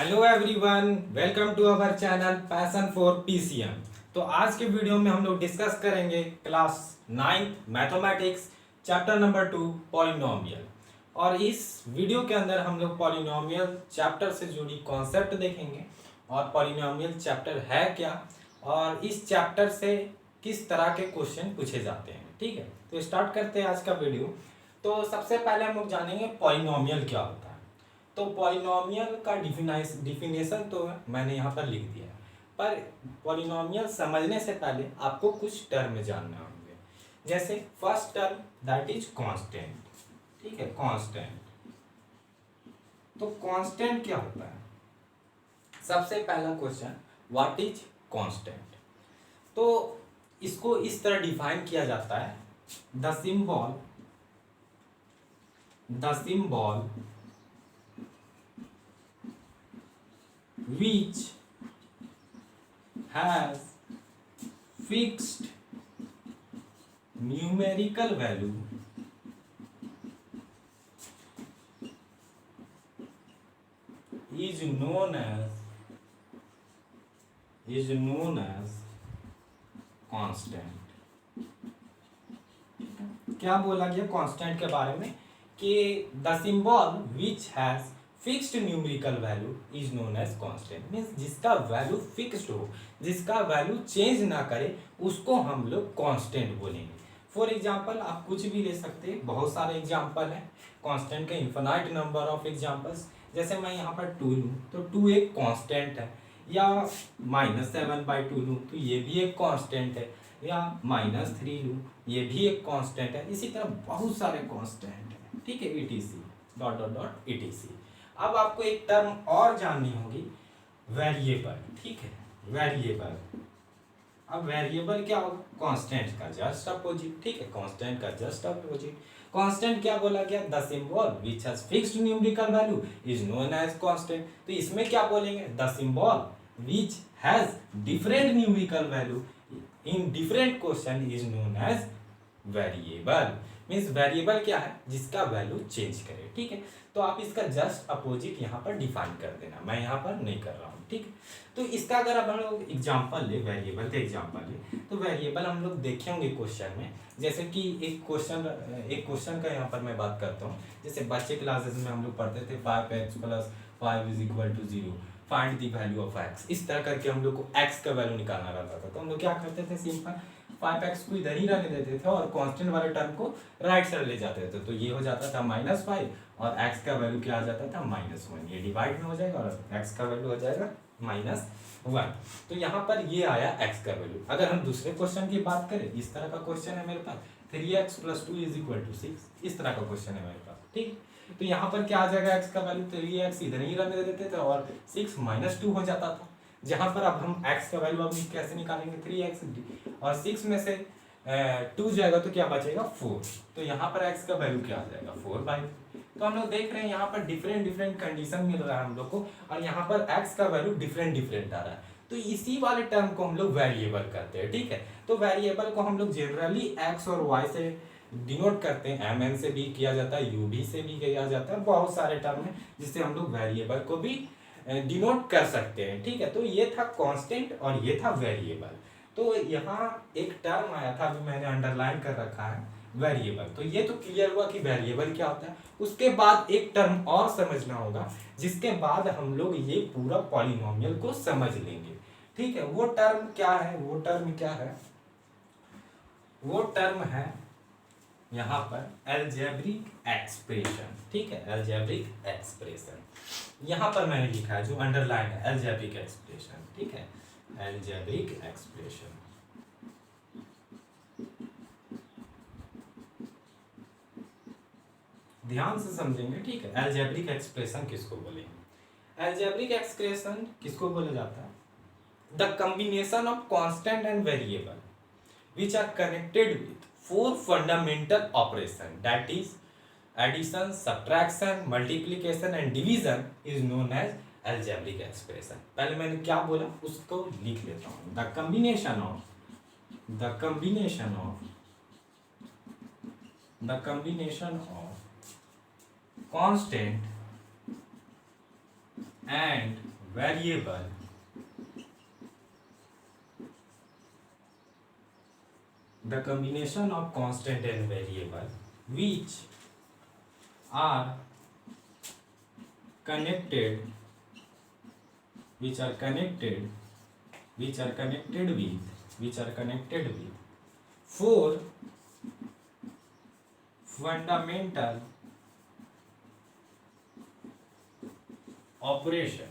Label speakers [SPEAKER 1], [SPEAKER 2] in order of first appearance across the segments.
[SPEAKER 1] Hello everyone, welcome to our channel passion for PCM. तो आज के वीडियो में हम लोग डिस्कस करेंगे class 9th mathematics chapter number 2 polynomial. और इस वीडियो के अंदर हम लोग पॉलिनोमियल चैप्टर से जुड़ी कॉन्सेप्ट देखेंगे और पॉलिनोमियल चैप्टर है क्या और इस चैप्टर से किस तरह के क्वेश्चन पूछे जाते हैं। ठीक है, तो स्टार्ट करते हैं आज का वीडियो। तो सबसे पहले हम लोग जानेंगे पॉलिनोमियल क्या होता है। तो पॉलिनोमियल का डिफिनेशन तो मैंने यहाँ पर लिख दिया है, पर पॉलिनोमियल समझने से पहले आपको कुछ टर्म जानना होंगे। जैसे first term that is constant. ठीक है, कांस्टेंट। तो कांस्टेंट क्या होता है? सबसे पहला क्वेश्चन, व्हाट इज कांस्टेंट? तो इसको इस तरह डिफाइन किया जाता है, the symbol which has fixed numerical value is known as constant। क्या बोला गया कांस्टेंट के बारे में कि the symbol which has fixed numerical value is known as constant. Means जिसका वैल्यू फिक्स्ड हो, जिसका वैल्यू चेंज ना करे, उसको हम लोग कांस्टेंट बोलेंगे। फॉर एग्जांपल आप कुछ भी ले सकते हैं, बहुत सारे एग्जांपल हैं कांस्टेंट के, इन्फिनाइट नंबर ऑफ एग्जांपल्स। जैसे मैं यहाँ पर 2 लूँ तो 2 एक कांस्टेंट है, या -7/2 लूँ तो ये भी एक कांस्टेंट है, या -3 लूँ ये भी एक कांस्टेंट है। इसी तरह बहुत सारे कांस्टेंट हैं। ठीक है, etc dot dot dot etc. अब आपको एक टर्म और जाननी होगी, वेरिएबल। ठीक है, वेरिएबल। अब वेरिएबल क्या होगा? कांस्टेंट का जस्ट अपोजिट। ठीक है, कांस्टेंट का जस्ट अपोजिट। कांस्टेंट क्या बोला गया? The symbol which has fixed numerical value is known as constant. तो इसमें क्या बोलेंगे? The symbol which has different numerical value in different question is known as variable. Means variable क्या है? जिसका वैल्यू चेंज करे। ठीक है, तो आप इसका जस्ट अपोजिट यहाँ पर डिफाइन कर देना, मैं यहाँ पर नहीं कर रहा हूँ। ठीक है, तो इसका अगर अब हम लोग एग्जाम्पल ले, वेरिएबल का एग्जाम्पल ले, तो वेरिएबल हम लोग देखेंगे क्वेश्चन में। जैसे कि एक क्वेश्चन का यहाँ पर मैं बात करता हूँ। जैसे बच्चे क्लासेस में हम लोग पढ़ते थे 5x + 5 = 0, find the value of x। इस तरह करके हम लोग को x का वैल्यू निकालना रहता था। तो हम लोग क्या करते थे? सिंपल 5x को इधर ही रहने देते थे और कांस्टेंट वाले टर्म को राइट साइड ले जाते थे। तो ये हो जाता था -5 और x का वैल्यू क्या आ जाता था? -1। ये डिवाइड में हो जाएगा और x का वैल्यू हो जाएगा -1। तो यहाँ पर ये आया x का वैल्यू। अगर हम दूसरे क्वेश्चन की बात करें, इस तरह का क्वेश्चन है मेरे पास, 3x + 2 = 6। इस तरह का क्वेश्चन है मेरे पास। ठीक, तो यहाँ पर क्या आ जाएगा? x का वैल्यू 3x इधर ही रहने देते थे और 6 - 2 हो जाता था। जहां पर अब हम x का वैल्यू अब कैसे निकालेंगे? 3x और 6 में से 2 जाएगा तो क्या बचेगा? 4। तो यहाँ पर x का वैल्यू क्या आ जाएगा? 4/2। तो हम लोग देख रहे हैं यहाँ पर डिफरेंट कंडीशन मिल रहा है हम लोग को, और यहाँ पर x का वैल्यू डिफरेंट आ रहा है। तो इसी वाले टर्म को हम लोग वेरिएबल करते हैं। ठीक है, तो वेरिएबल को हम लोग जनरली x और y से डिनोट करते हैं। mn से भी किया जाता है, ub से भी किया जाता है, बहुत सारे टर्म है जिससे हम लोग वेरिएबल को भी डिनोट कर सकते हैं। ठीक है, तो ये था कांस्टेंट और ये था वेरिएबल। तो यहाँ एक टर्म आया था, अभी मैंने अंडरलाइन कर रखा है, वेरिएबल। तो ये तो क्लियर हुआ कि वेरिएबल क्या होता है। उसके बाद एक टर्म और समझना होगा, जिसके बाद हम लोग ये पूरा पॉलिनोमियल को समझ लेंगे। ठीक है, वो टर्म क्या है? वो टर्म है यहाँ पर अलजेब्रिक एक्सप्रेशन। ठीक है, अलजेब्रिक एक्सप्रेशन यहाँ पर मैंने लिखा है, जो अंडरलाइन है, अलजेब्रिक एक्सप्रेशन। ठीक है, अलजेब्रिक एक्सप्रेशन। ध्यान से समझेंगे। ठीक है, अलजेब्रिक एक्सप्रेशन किसको बोलेंगे? अलजेब्रिक एक्सप्रेशन किसको बोला जाता है? The combination of constant and variable which are connected with 4 fundamental operation, that is addition, subtraction, multiplication and division is known as algebraic expression। पहले मैंने क्या बोला उसको लिख लेता हूँ। the combination of constant and variable the combination of constant and variable which are connected with four fundamental operation।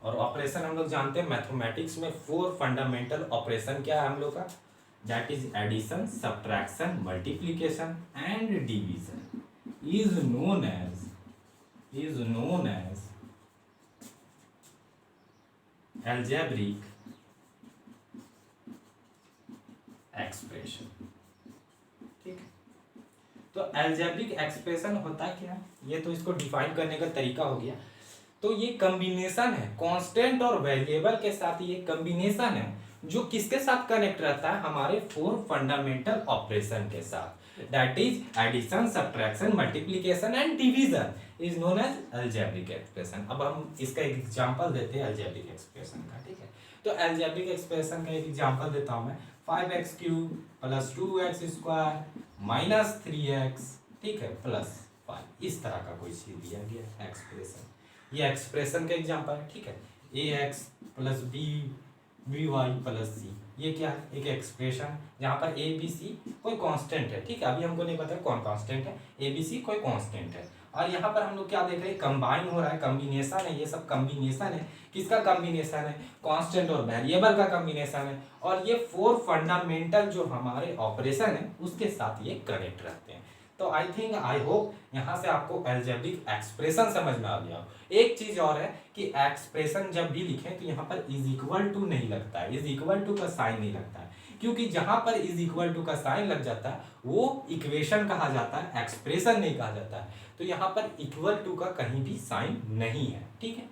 [SPEAKER 1] और operation हम लोग जानते हैं मैथमेटिक्स में 4 फंडामेंटल ऑपरेशन क्या है हम लोग का, that is addition, subtraction, multiplication and division is known as algebraic expression। ठीक है, तो algebraic expression होता क्या है, ये तो इसको डिफाइन करने का तरीका हो गया। तो ये कॉम्बिनेशन है कांस्टेंट और वेरिएबल के साथ, ये कॉम्बिनेशन है जो किसके साथ कनेक्ट रहता है, हमारे 4 फंडामेंटल ऑपरेशन के साथ, that is addition, subtraction, multiplication and division is known as algebraic expression. अब हम इसका एक एग्जांपल देते हैं अलजेब्रिक एक्सप्रेशन का। ठीक है, तो अलजेब्रिक एक्सप्रेशन का एक एग्जांपल देता हूं मैं, 5x³ + 2x² - 3x, ठीक है, +5, इस तरह का कोई चीज दिया गया एक्सप्रेशन। ये एक्सप्रेशन का एग्जांपल है। ठीक है, ax + b by + c, ये क्या है, एक एक्सप्रेशन जहाँ पर a b c कोई कांस्टेंट है। ठीक है, अभी हमको नहीं पता कौन कांस्टेंट है, a b c कोई कांस्टेंट है। और यहाँ पर हम लोग क्या देख रहे हैं, कंबाइन हो रहा है, कॉम्बिनेशन है, ये सब कॉम्बिनेशन है। किसका कॉम्बिनेशन है, कांस्टेंट और वेरिएबल का कॉम्बिनेशन है। और ये 4 फंडामेंटल जो हमारे ऑपरेशन है उसके साथ ये कनेक्ट रहते हैं। तो आई थिंक, आई होप यहाँ से आपको अलजेब्रिक एक्सप्रेशन समझ में आ गया हो। एक चीज और है कि एक्सप्रेशन जब भी लिखें तो यहाँ पर इज इक्वल टू नहीं लगता है, इज इक्वल टू का साइन नहीं लगता है, क्योंकि जहां पर इज इक्वल टू का साइन लग जाता है वो इक्वेशन कहा जाता है, एक्सप्रेशन नहीं कहा जाता है। तो यहाँ पर इक्वल टू का कहीं भी साइन नहीं है। ठीक है,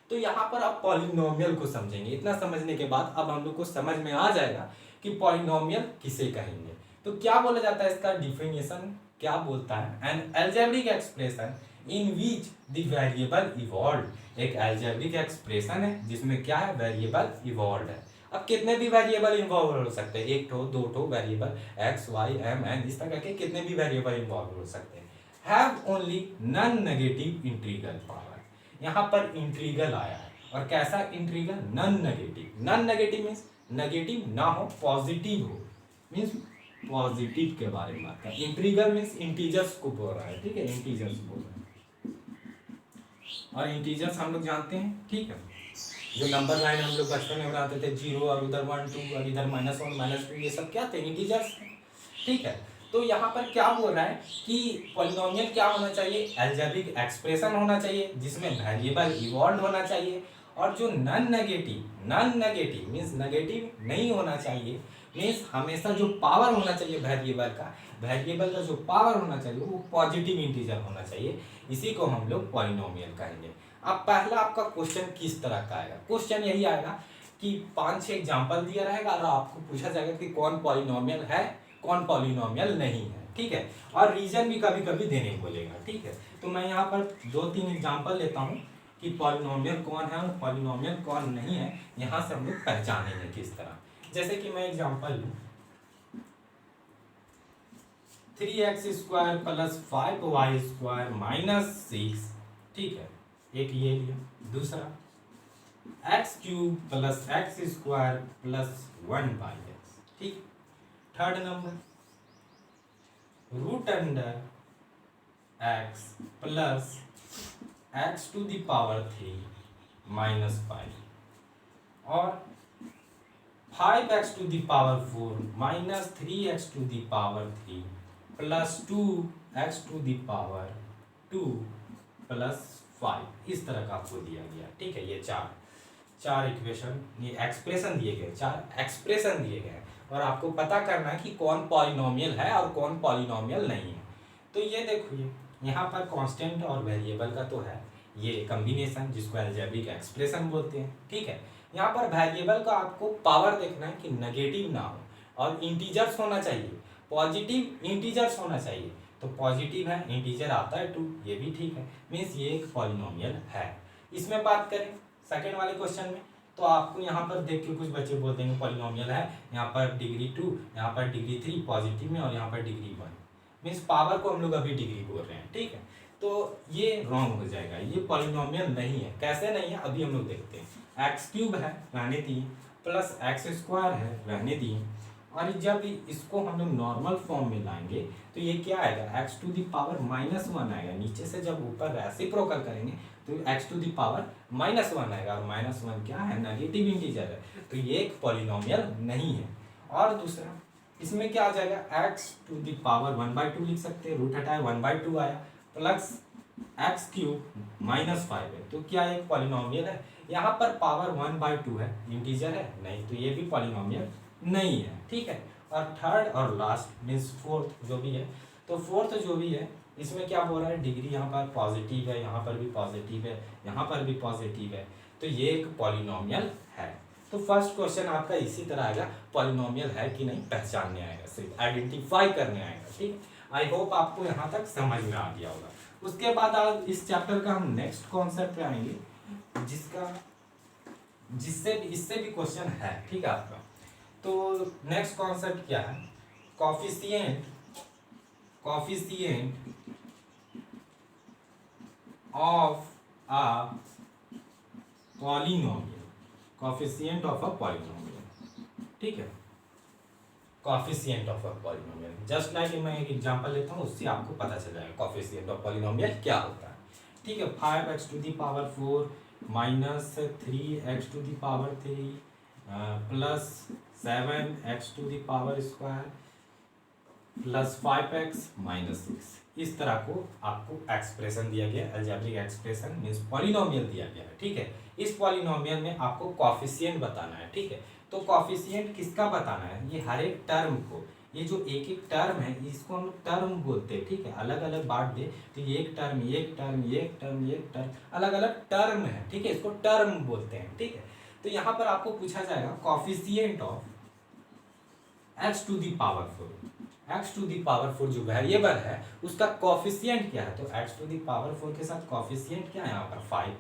[SPEAKER 1] तो यहाँ पर आप पॉलिनोमियल को समझेंगे। इतना समझने के बाद अब हम लोग को समझ में आ जाएगा कि पॉलिनोमियल किसे कहेंगे। तो क्या बोला जाता है, इसका डिफिनेशन क्या बोलता है, N algebraic expression in which the variable evolve. एक अलजेब्रिक एक्सप्रेशन है जिसमें क्या है, वेरिएबल इवॉल्व है। अब कितने भी वेरिएबल इन्वॉल्व हो सकते हैं, 1 ठो 2 ठो variable x y m n, इस तरह के कितने भी वेरिएबल इन्वॉल्व हो सकते हैं। Have only non negative integral power. यहाँ पर इंटीग्रल आया है, और कैसा integral, non negative. Non negative means negative ना हो, पॉजिटिव हो, मीन्स पॉजिटिव के बारे में बात करें। इंटीग्रल मीन्स इंटीजर्स को बोल रहा है। ठीक है, इंटीजर्स बोल रहा है, और इंटीजर्स हम लोग जानते हैं। ठीक है, जो नंबर लाइन हम लोग बचपन में बनाते थे, 0 और उधर 1 2 और इधर -1 -2, ये सब क्या थे, इंटीजर्स। ठीक है, तो यहाँ पर क्या बोल रहा है कि पॉलिनोमियल क्या होना चाहिए, अलजेब्रिक एक्सप्रेशन होना चाहिए जिसमें वेरिएबल इवॉल्व होना चाहिए, और जो नॉन नेगेटिव मीन्स नेगेटिव नहीं होना चाहिए, मीन्स हमेशा जो पावर होना चाहिए वेरिएबल का जो पावर होना चाहिए वो पॉजिटिव इंटीजर होना चाहिए। इसी को हम लोग पॉलिनोमियल कहेंगे। अब पहला आपका क्वेश्चन किस तरह का आएगा, क्वेश्चन यही आएगा कि 5-6 एग्जांपल दिया रहेगा और आपको पूछा जाएगा कि कौन पॉलिनोमियल है, कौन पॉलिनोमियल नहीं है। ठीक है, और रीजन भी कभी कभी देने को बोलेगा। ठीक है, तो मैं यहाँ पर 2-3 एग्जांपल लेता हूँ कि पॉलिनोमियल कौन है और पॉलिनोमियल कौन नहीं है, यहाँ से हम लोग पहचानेंगे किस तरह। जैसे कि मैं एग्जांपल लूँ, 3x² + 5y² - 6, ठीक है, एक ये लिया। दूसरा x³ + x² + 1/x, ठीक। थर्ड नंबर √x + x⁴ - 5, और 5x⁴ - 3x⁴ + 2x⁴ + 5, इस तरह का आपको दिया गया। ठीक है, ये चार इक्वेशन, ये एक्सप्रेशन दिए गए, 4 एक्सप्रेशन दिए गए, और आपको पता करना है कि कौन पॉलिनोमियल है और कौन पॉलिनोमियल नहीं है। तो ये देखो, यहाँ पर कांस्टेंट और वेरिएबल का तो है ये कॉम्बिनेशन जिसको अलजेब्रिक एक्सप्रेशन बोलते हैं। ठीक है, यहाँ पर वेरिएबल का आपको पावर देखना है कि नेगेटिव ना हो और इंटीजर्स होना चाहिए, पॉजिटिव इंटीजर्स होना चाहिए। तो पॉजिटिव है, इंटीजर आता है 2, ये भी ठीक है, मीन्स ये एक पॉलिनोमियल है। इसमें बात करें सेकेंड वाले क्वेश्चन में, तो आपको यहाँ पर देख के कुछ बच्चे बोल देंगे पॉलिनोमियल है, यहाँ पर डिग्री 2, यहाँ पर डिग्री 3 पॉजिटिव में, और यहाँ पर डिग्री 1, मीन्स पावर को हम लोग अभी डिग्री बोल रहे हैं, ठीक है। तो ये रॉन्ग हो जाएगा, ये पॉलिनोमियल नहीं है। कैसे नहीं है अभी हम लोग देखते हैं। एक्स क्यूब है, रहने दिए, प्लस एक्स स्क्वायर है, रहने दिए, और जब इसको हम लोग नॉर्मल फॉर्म में लाएंगे तो ये क्या आएगा, एक्स टू दी पावर -1 आएगा। नीचे से जब ऊपर रेसिप्रोकल करेंगे तो एक्स टू दी पावर -1 आएगा, और -1 क्या है, नेगेटिव इंटीजर है, तो ये एक पॉलिनोमियल नहीं है। और दूसरा इसमें क्या आ जाएगा, एक्स टू दी पावर 1/2 लिख सकते हैं, रूट हटाए 1/2 आया, प्लस एक्स क्यूब -5 है, तो क्या एक पॉलिनोमियल है। यहाँ पर पावर 1/2 है, इंटीजर है नहीं, तो ये भी पॉलिनोमियल नहीं है, ठीक है। और थर्ड और लास्ट मीन्स फोर्थ जो भी है, तो फोर्थ जो भी है इसमें क्या बोल रहा है, डिग्री यहाँ पर पॉजिटिव है, यहाँ पर भी पॉजिटिव है, यहाँ पर भी पॉजिटिव है, तो ये एक पॉलिनोमियल है। तो फर्स्ट क्वेश्चन आपका इसी तरह आएगा, पॉलिनोमियल है कि नहीं पहचानने आएगा, सिर्फ आइडेंटिफाई करने आएगा, ठीक। आई होप आपको यहाँ तक समझ में आ गया होगा। उसके बाद आज इस चैप्टर का हम नेक्स्ट कॉन्सेप्ट पे आएंगे, इससे भी क्वेश्चन है, ठीक है आपका। तो नेक्स्ट कॉन्सेप्ट क्या है, coefficient of a polynomial, coefficient of a polynomial, ठीक है। Coefficient of a polynomial, just like मैं एक एग्जांपल लेता हूँ, उससे आपको पता चल जाएगा कॉफिशिएंट ऑफ पॉलिनोमियल क्या होता है, ठीक है। 5x to the power 4 minus 3x to the power 3 plus 7x to the power square plus 5x minus 6, इस तरह को आपको एक्सप्रेशन दिया गया, अलजेब्रिक एक्सप्रेशन मीन्स पॉलिनोमियल दिया गया है, ठीक है। इस पॉलिनोमियल में आपको कॉफिशिएंट बताना है, ठीक है। तो कॉफिशिएंट किसका बताना है, ये हर एक टर्म को, ये जो एक एक टर्म है इसको हम लोग टर्म बोलते हैं, ठीक है। अलग अलग बांट दे तो ये एक टर्म, ये एक टर्म, ये एक टर्म, ये एक टर्म, अलग अलग टर्म है, ठीक है, इसको टर्म बोलते हैं, ठीक है। तो यहाँ पर आपको पूछा जाएगा coefficient of x to the power 4, x to the power 4 जो वेरिएबल है उसका कॉफिशिएंट क्या है, तो एक्स टू दी पावर 4 के साथ कॉफिशिएंट क्या है, यहाँ पर 5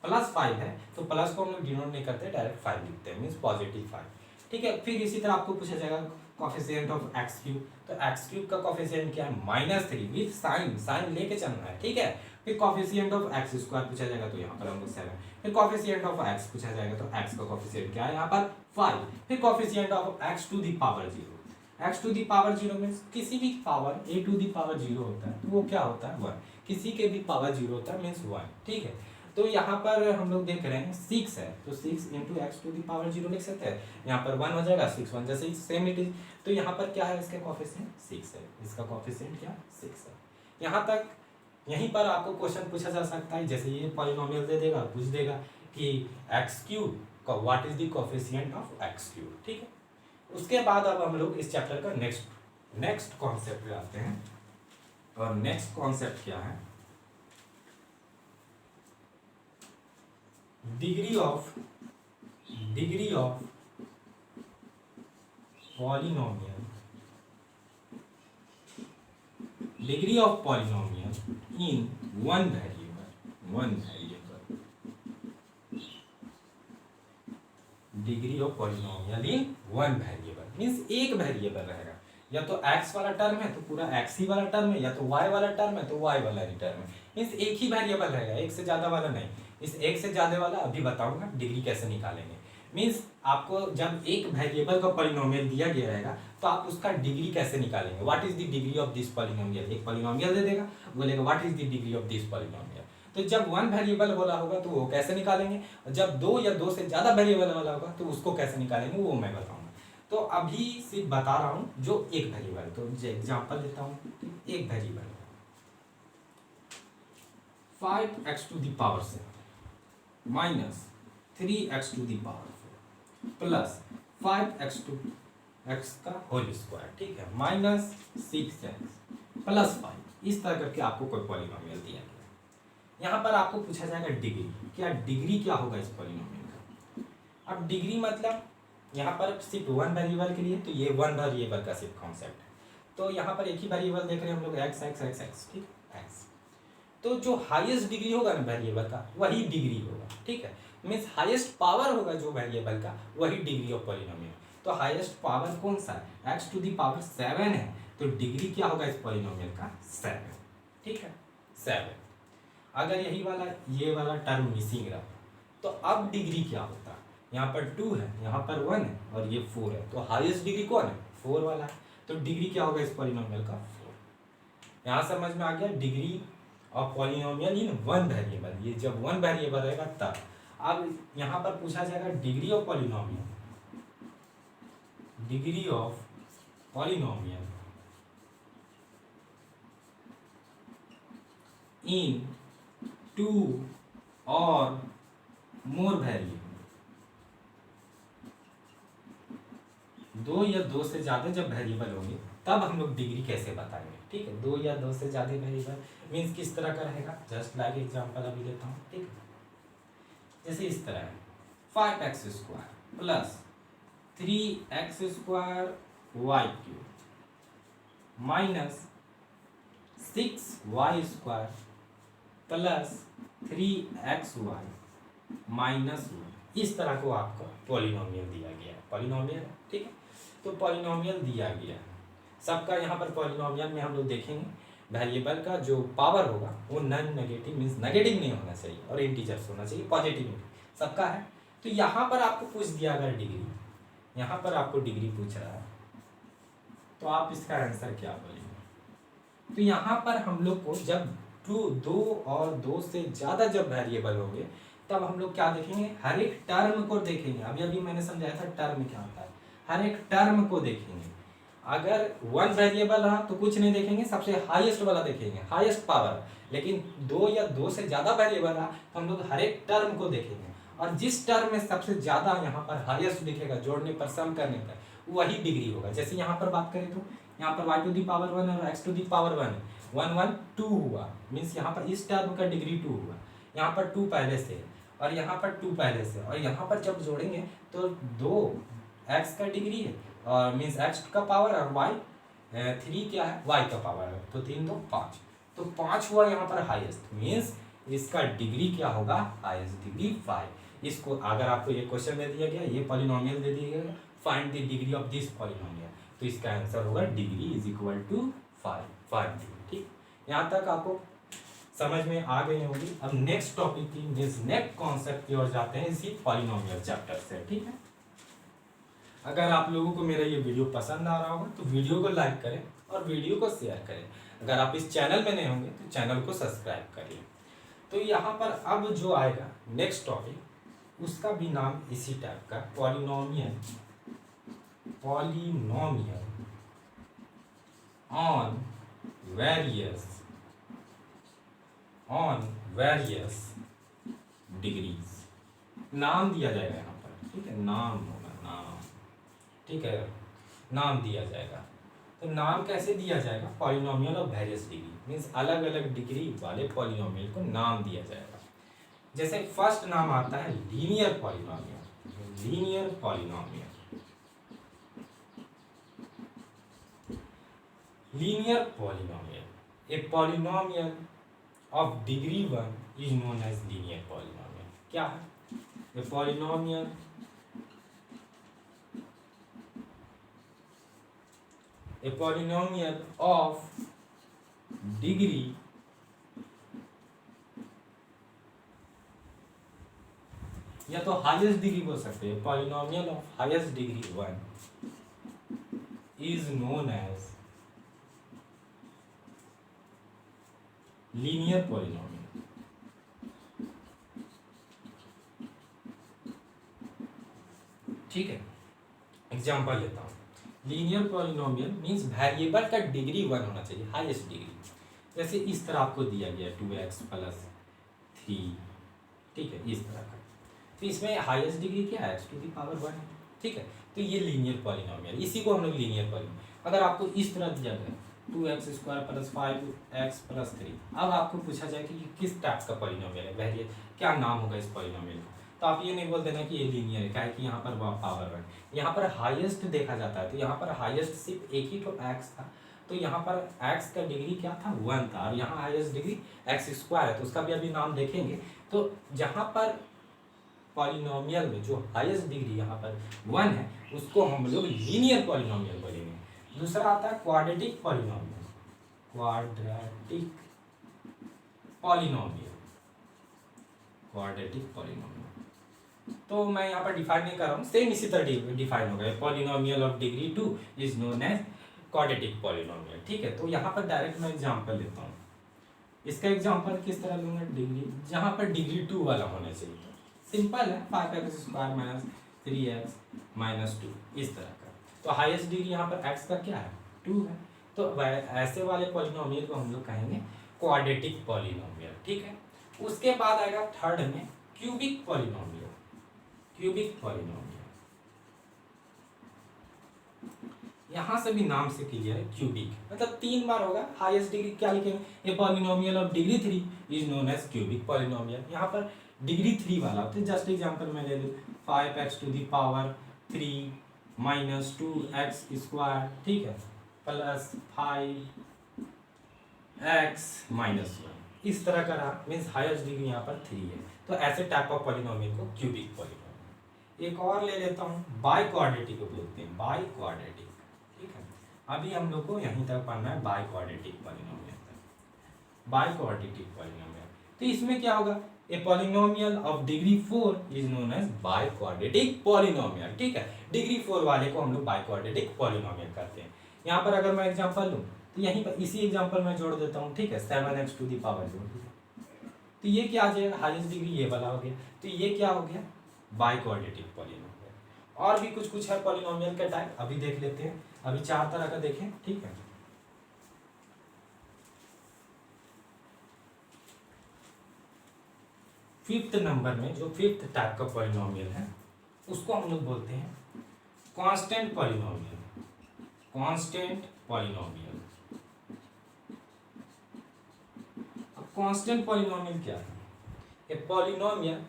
[SPEAKER 1] प्लस 5 है, तो प्लस को हम लोग डिनोट नहीं करते, डायरेक्ट 5 लिखते हैं, मीन्स पॉजिटिव 5, ठीक है। फिर इसी तरह आपको पूछा जाएगा कॉफिशिएंट ऑफ एक्स क्यूब, तो एक्स क्यूब का कॉफिशिएंट क्या है, -3 विद साइन लेके चलना है, ठीक है। फिर कॉफिशिएंट ऑफ एक्स स्क्वायर पूछा जाएगा, तो यहाँ पर हम लोग 7, फिर कॉफिशिएंट ऑफ एक्स पूछा जाएगा, तो एक्स का कॉफिशिएंट क्या है, यहाँ पर 5, फिर coefficient of x to the power 0, x to the power 0 means किसी भी power a to the power 0 होता है, तो वो क्या होता है 1, किसी के भी पावर 0 होता है मीन्स 1, ठीक है। तो यहाँ पर हम लोग देख रहे हैं 6 है, तो 6 into x to the power 0 लिख सकते हैं, यहाँ पर 1 हो जाएगा, 6 1 जैसे सेम इट इज, तो यहाँ पर क्या है, इसका कॉफिशिएंट 6 है, इसका कॉफिशिएंट क्या 6 है। यहाँ तक यहीं पर आपको क्वेश्चन पूछा जा सकता है, जैसे ये पॉलिनोमियल दे देगा, पूछ देगा कि एक्स क्यूब का what is the coefficient of x cube, ठीक है। उसके बाद अब हम लोग इस चैप्टर का नेक्स्ट कॉन्सेप्ट पे आते हैं, और नेक्स्ट कॉन्सेप्ट क्या है, degree of polynomial, degree of polynomial in one variable, degree of polynomial in one variable means एक वेरिएबल रहेगा, या तो x वाला टर्म है तो पूरा x ही वाला टर्म है, या तो y वाला टर्म है तो y वाला ही टर्म है, मीन्स एक ही वेरिएबल रहेगा, एक से ज्यादा वाला नहीं। इस एक से ज्यादा वाला अभी बताऊंगा डिग्री कैसे निकालेंगे, मीन्स आपको जब एक वेरिएबल का पॉलिनोमियल दिया गया रहेगा तो आप उसका डिग्री कैसे निकालेंगे, what is the degree of this polynomial, एक पॉलिनोमियल दे देगा, बोलेगा what is the degree of this polynomial, तो जब वन वेरिएबल वाला होगा तो वो कैसे निकालेंगे, जब दो या दो से ज्यादा वेरिएबल वाला होगा तो उसको कैसे निकालेंगे वो मैं बताऊंगा। तो अभी सिर्फ बता रहा हूँ जो एक वेरिएबल, तो एग्जांपल देता हूँ, एक variable 5x to the power 7 minus 3x to the power 4 plus 5x to x का होल स्क्वायर, ठीक है, माइनस 6x प्लस 5, इस तरह करके आपको कोई पॉलिनोमियल दिया गया। यहाँ पर आपको पूछा जाएगा डिग्री, क्या डिग्री क्या होगा इस पॉलिनोमियल का। अब डिग्री मतलब यहाँ पर सिर्फ वन वेरिएबल के लिए, तो ये वन वेरिएबल का सिर्फ कॉन्सेप्ट है, तो यहाँ पर एक ही वेरिएबल देख रहे हैं हम लोग, एक्स एक्स एक्स एक्स, ठीक है, एक्स। तो जो हाईएस्ट डिग्री होगा ना वेरिएबल का वही डिग्री होगा, ठीक है, मीन्स हाईएस्ट पावर होगा जो वेरिएबल का वही डिग्री ऑफ पॉलिनोमियल। तो हाईएस्ट पावर कौन सा है, एक्स टू दी पावर 7 है, तो डिग्री क्या होगा इस पॉलिनोमियल का, 7, ठीक है, 7। अगर यही वाला ये वाला टर्म मिसिंग रहा तो अब डिग्री क्या होता है, यहाँ पर 2 है, यहाँ पर 1 है और ये 4 है, तो हाईएस्ट डिग्री कौन है, 4 वाला है, तो डिग्री क्या होगा इस पॉलिनोमियल का, 4। यहाँ समझ में आ गया degree of polynomial in one variable, ये जब वन वेरिएबल रहेगा तब। अब यहाँ पर पूछा जाएगा degree of polynomial, degree of polynomial इन 2 और मोर वेरिएबल, 2 या 2 से ज्यादा जब वेरिएबल होंगे तब हम लोग डिग्री कैसे बताएंगे, ठीक है, 2 या 2 से ज्यादा वेरिएबल मीन्स किस तरह का रहेगा, जस्ट लाइक एग्जांपल अभी लेता हूँ, ठीक है, जैसे इस तरह है 5x² plus 3x² y³ minus 6y² plus 3xy minus 1, इस तरह को आपको पॉलिनोमियल दिया गया है, पॉलिनोमियल, ठीक है, तो पॉलिनोमियल दिया गया है सबका। यहाँ पर पॉलिनोमियल में हम लोग देखेंगे वेरिएबल का जो पावर होगा वो नॉन नेगेटिव मीन्स नेगेटिव नहीं होना चाहिए और इंटीजर्स होना चाहिए, पॉजिटिव सबका है। तो यहाँ पर आपको पूछ दिया अगर डिग्री, यहाँ पर आपको डिग्री पूछ रहा है तो आप इसका आंसर क्या बोलेंगे। तो यहाँ पर हम लोग को जब 2 और 2 से ज़्यादा जब वेरिएबल होंगे तब हम लोग क्या देखेंगे, हर एक टर्म को देखेंगे। अभी अभी मैंने समझाया था टर्म क्या होता है, हर एक टर्म को देखेंगे। अगर 1 वेरिएबल रहा तो कुछ नहीं देखेंगे, सबसे हाईएस्ट वाला देखेंगे, हाईएस्ट पावर। लेकिन 2 या 2 से ज़्यादा वेरिएबल रहा तो हम लोग हर एक टर्म को देखेंगे, और जिस टर्म में सबसे ज़्यादा यहाँ पर हाईएस्ट दिखेगा जोड़ने पर सम करने पर वही डिग्री होगा। जैसे यहाँ पर बात करें तो यहाँ पर y टू दी पावर 1 और x टू दी पावर 1 है, 1 1 2 हुआ, मीन्स यहाँ पर इस टर्म का डिग्री 2 हुआ, यहाँ पर 2 पहले से है और यहाँ पर 2 पहले से, और यहाँ पर जब जोड़ेंगे तो 2x का डिग्री है और मीन्स x का पावर और y 3 क्या है, y का पावर है, तो 3 2 5, तो 5 हुआ यहाँ पर हाईएस्ट, मीन्स इसका डिग्री क्या होगा, हाईएस्ट डिग्री 5। इसको अगर आपको ये क्वेश्चन दे दिया गया, ये पॉलिनोमियल दे दिया गया, find the degree of this polynomial, तो इसका आंसर होगा डिग्री इज इक्वल टू 5, ठीक। यहाँ तक आपको समझ में आ गई होगी। अब नेक्स्ट टॉपिक की नेक्स्ट कॉन्सेप्ट की ओर जाते हैं इसी पॉलिनोमियल चैप्टर से, ठीक है। अगर आप लोगों को मेरा ये वीडियो पसंद आ रहा होगा तो वीडियो को लाइक करें और वीडियो को शेयर करें। अगर आप इस चैनल में नए होंगे तो चैनल को सब्सक्राइब करिए। तो यहाँ पर अब जो आएगा नेक्स्ट टॉपिक, उसका भी नाम इसी टाइप का, पॉलिनोमियल ऑन वेरियस डिग्रीज, नाम दिया जाएगा यहाँ पर, ठीक है, नाम होगा, नाम, ठीक है, नाम दिया जाएगा। तो नाम कैसे दिया जाएगा, polynomial of various degree, means अलग अलग डिग्री वाले पॉलिनोमियल को नाम दिया जाएगा। जैसे फर्स्ट नाम आता है linear polynomial, linear polynomial, linear polynomial, a polynomial of degree 1 is known as linear polynomial. क्या है, a polynomial a polynomial of degree या तो हाईएस्ट डिग्री बोल सकते हैं, polynomial of highest degree 1 is known as linear polynomial. ठीक है, example लेता हूं। लीनियर पॉलिनोमियल मीन्स वेरिएबल का डिग्री 1 होना चाहिए, हाईएस्ट डिग्री। जैसे इस तरह आपको दिया गया 2x प्लस 3, ठीक है, इस तरह का। तो इसमें हाईएस्ट डिग्री क्या है, x टू दी पावर 1 है, ठीक है। तो ये लीनियर पॉलिनोमियल, इसी को हम लोग लीनियर पॉलिनोमियल। अगर आपको इस तरह दिया गया 2x² प्लस 5x प्लस 3, अब आपको पूछा जाए कि किस टाइप का पॉलिनोमियल है, वेरिएबल क्या नाम होगा इस पॉलिनोमियल का, तो आप ये नहीं बोल देना कि ये लीनियर है, क्या है कि यहाँ पर पावर 1, यहाँ पर हाईएस्ट देखा जाता है। तो यहाँ पर हाईएस्ट सिर्फ एक ही तो x था, तो यहाँ पर x का डिग्री क्या था 1 था और यहाँ हाईएस्ट डिग्री x स्क्वायर है, तो उसका भी अभी नाम देखेंगे। तो जहाँ पर पॉलिनोमियल में जो हाईएस्ट डिग्री यहाँ पर 1 है उसको हम लोग लीनियर पॉलिनोमियल बोलेंगे। दूसरा आता है quadratic polynomial, quadratic polynomial, quadratic polynomial. तो मैं यहाँ पर डिफाइन नहीं कर रहा हूँ, सेम इसी तरह डिफाइन होगा। Polynomial of degree 2 is known as quadratic polynomial, ठीक है। तो यहाँ पर डायरेक्ट मैं एग्जांपल लेता हूँ। इसका एग्जांपल किस तरह लूंगा, डिग्री जहाँ पर डिग्री 2 वाला होना चाहिए। तो सिंपल है 5x² माइनस 3x माइनस 2 इस तरह का। तो हाईएस्ट डिग्री यहाँ पर x का क्या है 2 है। तो ऐसे वाले पॉलिनोमियल को हम लोग कहेंगे क्वाड्रेटिक पॉलिनोमियल, ठीक है। उसके बाद आएगा थर्ड में क्यूबिक पॉलिनोमियल, क्यूबिक पॉलिनोमियल। यहां से भी नाम से क्लियर है, क्यूबिक मतलब 3 बार होगा। हाईएस्ट डिग्री क्या लिखेंगे, a polynomial of degree 3 is known as cubic polynomial. यहाँ पर डिग्री 3 वाला होता है। जस्ट एग्जांपल मैं ले लूँ 5x⁻³ माइनस 2x², ठीक है, प्लस 5x माइनस 1 इस तरह का रहा। मीन्स हाईएस्ट डिग्री यहाँ पर 3 है। तो ऐसे टाइप ऑफ पॉलिनोमियल को क्यूबिक पॉलिनोमियल। एक और ले लेता हूँ, बाई क्वाड्रेटिक को बोलते हैं, बाई क्वाड्रेटिक, ठीक है। अभी हम लोग को यहीं तक पढ़ना है बाई क्वाड्रेटिक पॉलिनोमियल तक, बाई क्वाड्रेटिक पॉलिनोमियल। तो इसमें क्या होगा, a polynomial of degree 4 is known as biquadratic polynomial, ठीक है। डिग्री 4 वाले को हम लोग बाई क्वाड्रेटिक पॉलिनोमियल करते हैं। यहाँ पर अगर मैं एग्जांपल लूँ तो यहीं पर इसी एग्जांपल में जोड़ देता हूँ, ठीक है, 7x टू द पावर जोड़ दिया। तो ये क्या आ जाएगा, हाईएस्ट डिग्री ये वाला हो गया। तो ये क्या हो गया, बाई क्वाड्रेटिक पॉलिनोमियल। और भी कुछ है पॉलिनोमियल के टाइप, अभी देख लेते हैं। अभी 4 तरह का देखें, ठीक है। फिफ्थ नंबर में जो फिफ्थ टाइप का पॉलिनोमियल है उसको हम लोग बोलते हैं कांस्टेंट पॉलिनोमियल, कांस्टेंट पॉलिनोमियल। अब कांस्टेंट पॉलिनोमियल क्या है, a polynomial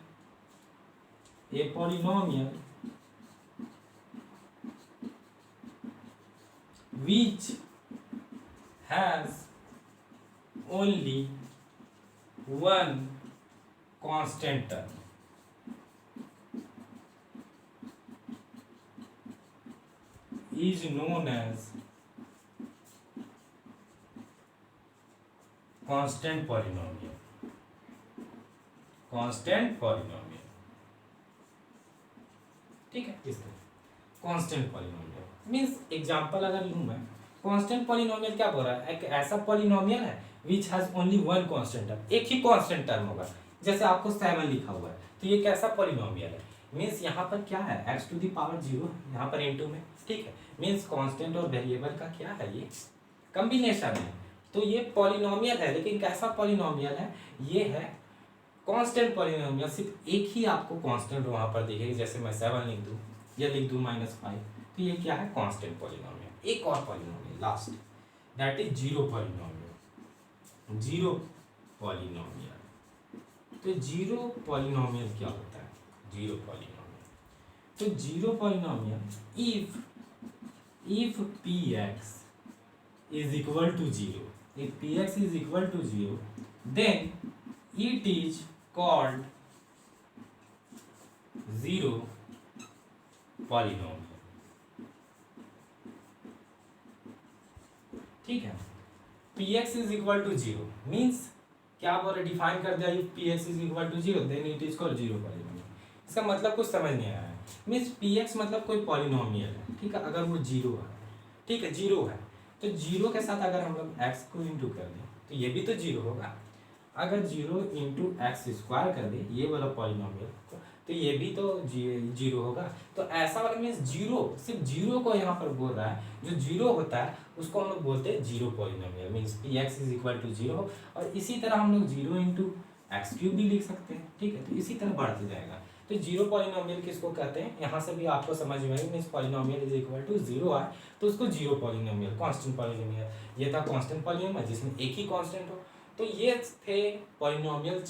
[SPEAKER 1] which has only one constant term is known as constant polynomial, constant polynomial, ठीक है। इस तरह कांस्टेंट पॉलिनोमियल मींस एग्जांपल अगर लूं मैं, कांस्टेंट पॉलिनोमियल क्या बोल रहा है, एक ऐसा पॉलिनोमियल है which has only one constant term, एक ही कांस्टेंट टर्म होगा। जैसे आपको 7 लिखा हुआ है तो ये कैसा पॉलिनोमियल है, मींस यहाँ पर क्या है x टू द पावर 0 यहाँ पर इनटू में, ठीक है। मींस कांस्टेंट और वेरिएबल का क्या है, ये कॉम्बिनेशन है। तो ये पॉलिनोमियल है, लेकिन कैसा पॉलिनोमियल है, ये है कांस्टेंट पॉलिनोमियल। सिर्फ एक ही आपको कांस्टेंट वहां पर दिखेगी। जैसे मैं 7 लिख दूं या लिख दूं -5, तो ये क्या है, कांस्टेंट पॉलिनोमियल। एक और polynomial last, that is zero polynomial, zero polynomial. तो जीरो पॉलिनोमियल क्या होता है, जीरो पॉलिनोमियल, तो zero polynomial if px is equal to 0, if px is equal to 0 then it is called zero polynomial, ठीक है। px is equal to 0 means क्या बोल रहे, डिफाइन कर दिया, if px is equal to 0 then it is called zero polynomial। इसका मतलब कुछ समझ नहीं आया है। मीन्स px मतलब कोई पॉलिनोमियल है, ठीक है, अगर वो 0 है, ठीक है, 0 है, तो 0 के साथ अगर हम लोग x को इंटू कर दें तो ये भी तो 0 होगा। अगर 0 इंटू एक्स स्क्वायर कर दे ये वाला पॉलिनोमियल तो ये भी तो 0 होगा। तो ऐसा वाला मीन्स 0, सिर्फ 0 को यहाँ पर बोल रहा है, जो 0 होता है उसको हम लोग बोलते हैं zero polynomial, means px is equal to 0। और इसी तरह हम लोग 0 इंटू x³ भी लिख सकते हैं, ठीक है। तो इसी तरह बढ़ते जाएगा। तो जीरो पॉलिनोमियल किसको कहते हैं, यहाँ से भी आपको समझ में आएगी। Means polynomial is equal to 0 आए तो उसको जीरो पॉलिनोमियल, कांस्टेंट पॉलिनोमियल। ये था कांस्टेंट पॉलिनोमियल जिसमें एक ही कांस्टेंट हो। तो ये थे पॉलिनोमियल